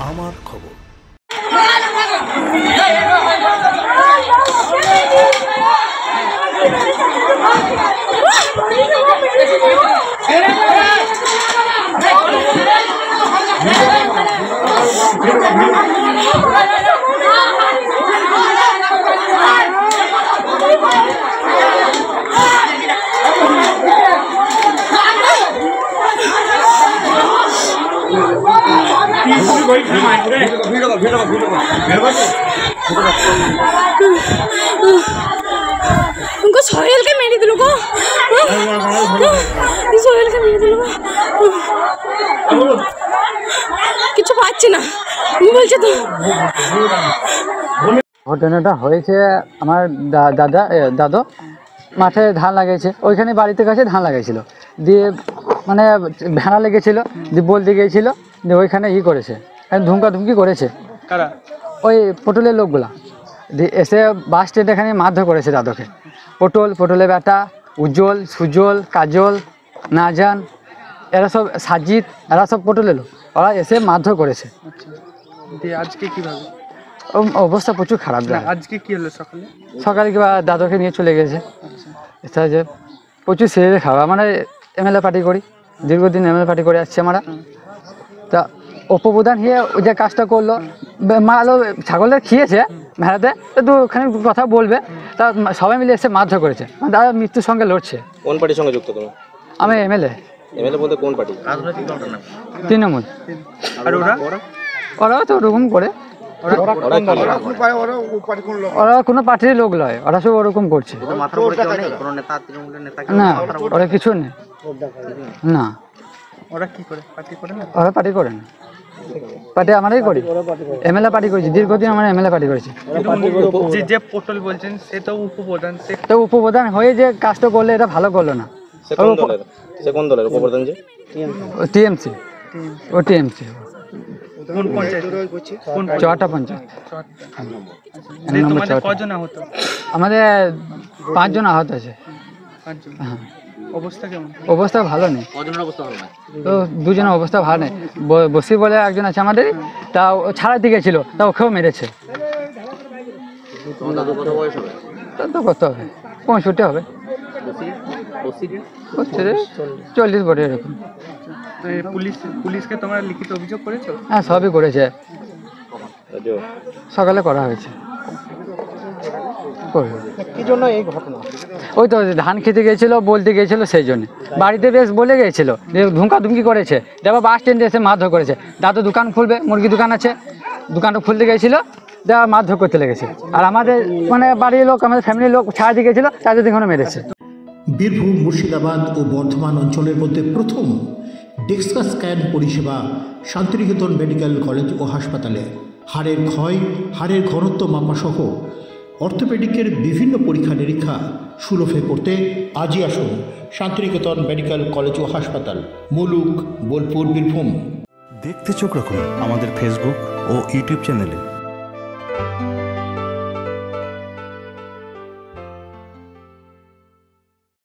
আমার খবর। उनको सोहेल के मेरे दिलों को सोहेल के मेरे दिलों को কিছু পাচ্ছি না বলছে তো। ঘটনাটা হয়েছে আমার দাদু মাঠে ধান লাগিয়েছে, ওইখানে বাড়িতে কাছে ধান লাগাইছিল, দিয়ে মানে ভেড়া লেগেছিল, দিয়ে বলতে গিয়েছিল, দিয়ে ওইখানে করেছে, ধুমকি করেছে কারা? ওই পটলের লোকগুলা, দিয়ে এসে বাস স্ট্যান্ড এখানে মারধর করেছে দাদুকে। পটলের বেটা, উজ্জ্বল, সুজল, কাজল, নাজান, এরা সব সাজিদ, এরা সব পটলের লোক, ওরা এসে মারধর করেছে। আজকে কিভাবে অবস্থা প্রচুর খারাপ। আজকে কি হলো? সকালে কিংবা দাদুকে নিয়ে চলে গেছে। এটা যে প্রচুর শরীরে খাওয়া, মানে এমএলএ পার্টি করি, দীর্ঘদিন এমএলএ পার্টি করে আসছে আমরা। তা উপপ্রধান হয়ে ওই যে কাজটা করলো, মালো ছাগলের খেয়েছে ভেড়াতে, তো ওখানে কথা বলবে, তা সবাই মিলে এসে মারধর করেছে। দাদা মৃত্যুর সঙ্গে লড়ছে। কোন পার্টির সঙ্গে যুক্ত তুমি? আমি এমএলএ। এমএলএ বলতে কোন পার্টি? তৃণমূল। আর ওরাও তো ওরকম করে, ওরা কোনো পার্টির লোক নয়, ওরা সব ওরকম করছে। না, ওরা কিছু নেই। না, ওরা কি করে পার্টি করে না? ওরা পার্টি করে না, পার্টি আমরাই করি, এমএলএ পার্টি করেছি, দীর্ঘদিন আমরা এমএলএ পার্টি করেছি। যে পটল বলছেন সে তো উপপ্রধান, সে তো উপপ্রধান হয়ে যে কাজটা করলে এটা ভালো করলো না। সে কোন দলের উপপ্রধান? যে টিএমসি, ও টিএমসি। কোন পঞ্চায়েত? চুয়াটা পঞ্চায়েত। কজন আহত? আমাদের 5 জন আহত আছে। হ্যাঁ, অবস্থা কেমন? অবস্থা ভালো নেই, তো 2 জনের অবস্থা ভালো নেই। বসি বলে একজন আছে আমাদের, তা ছাড়াতে গেছিল, তা ওকেও মেরেছে। তো কত হবে? 65 হবে, 40 বটে এরকম। পুলিশকে তোমরা লিখিত অভিযোগ করেছো? হ্যাঁ, সবই করেছে, সকালে করা হয়েছে। কি জন্য এই ঘটনা? ওই তো ধান খেতে গিয়েছিল, বলতে গিয়েছিল, সেই জন্য বাড়িতে বেশ বলে গিয়েছিল, ধুমকি করেছে, দেবা বাস স্ট্যান্ডে এসে মারধর করেছে। দাদু দোকান খুলবে, মুরগি দোকান আছে, দোকানটা খুলতে গিয়েছিল, দেওয়া মারধর করতে লেগেছে। আর আমাদের মানে বাড়ির লোক, আমাদের ফ্যামিলির লোক ছাড়া দিয়ে গেছিলো, তাদের দিকে মেরেছে। বীরভূম, মুর্শিদাবাদ ও বর্ধমান অঞ্চলের মধ্যে প্রথম ডেক্সা স্ক্যান পরিষেবা শান্তিনিকেতন মেডিকেল কলেজ ও হাসপাতালে। হাড়ের ক্ষয়, হাড়ের ঘনত্ব মাপাসহ অর্থোপেডিকের বিভিন্ন পরীক্ষা নিরীক্ষা সুলভে করতে আজই আসুন শান্তিনিকেতন মেডিকেল কলেজ ও হাসপাতাল, মুলুক, বোলপুর, বীরভূম। দেখতে চোখ রাখুন আমাদের ফেসবুক ও ইউটিউব চ্যানেলে।